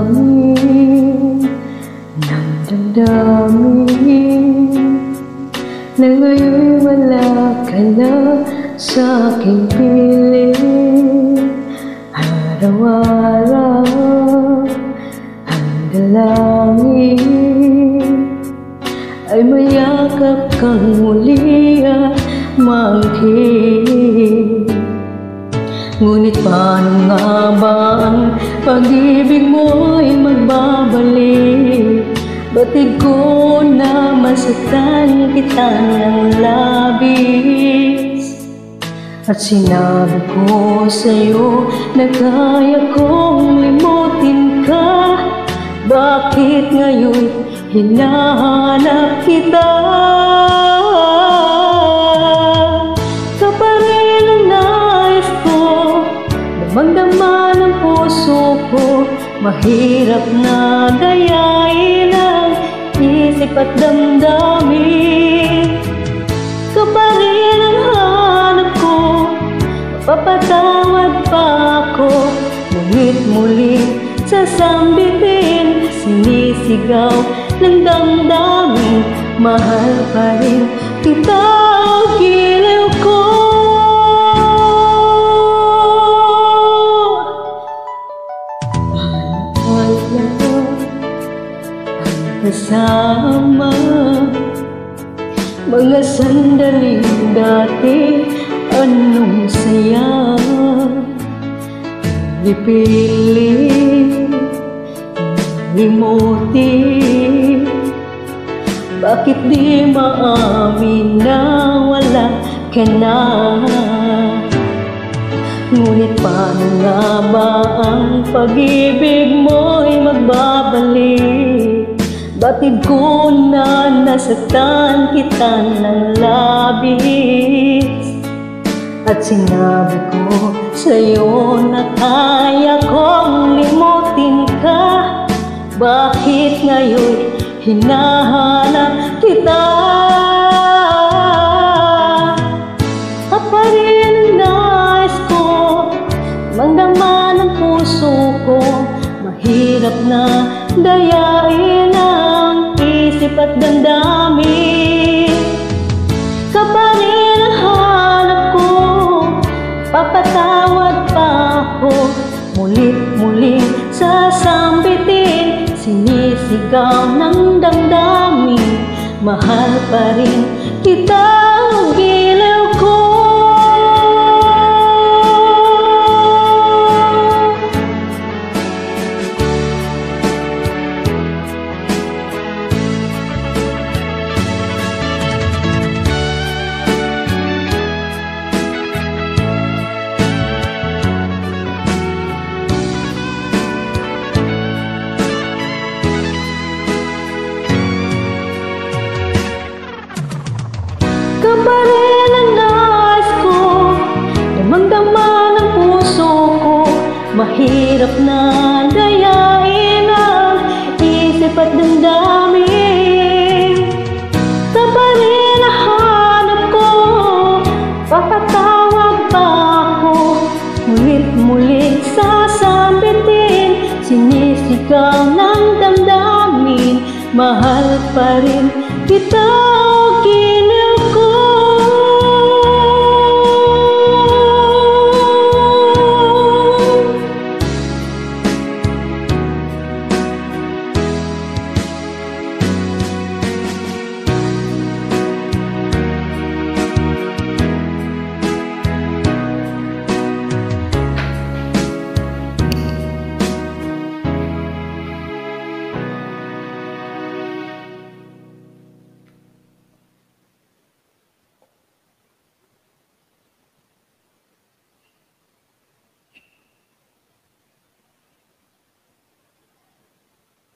damdamin ng damdamin na ngayon'y wala ka na sa aking piling. Araw-araw ang dalangin ay mayakap kang muli at maangkin. Ngunit paano nga ba ang pag-ibig mo'y magbabalik? Batid ko na masaktan kita ng labis, at sinabi ko sa'yo na kaya kong limutin ka. Bakit ngayon hinahanap kita? Ka pa rin ang nais ko, damang-dama ng puso ko. Mahirap na dayain ang isip at damdamin. Ka pa rin ang hanap ko, mapapatawad pa ako. Ngunit muling sasambitin, sinisigaw ng damdamin. Mahal pa rin kita, giliw ko. Kasama mga sandaling dati, anong saya. Ipilit limutin, bakit di maamin na wala ka na? Ngunit paano nga ba ang pag-ibig mo'y magbabalik? Batid ko na nasaktan kita ng labis, at sinabi ko sa'yo na kaya kong limutin ka. Bakit ngayon hinahanap kita? Ka pa rin ang nais ko, damang-dama ng puso ko. Mahirap na dayain ang isip at damdamin. Ka pa rin ang hanap ko, papatawad pa ako. Mulit-muling sasambitin, sinisigaw ng damdamin. Mahal pa rin kita, giliw ko. Ka pa rin ang nais ko, damang-dama ng puso ko. Mahirap na dayain ang isip at damdamin. Ka pa rin ang hanap ko, papatawag pa ako. Ngunit-muling sasambitin, sinisigaw ng damdamin. Mahal pa rin kita.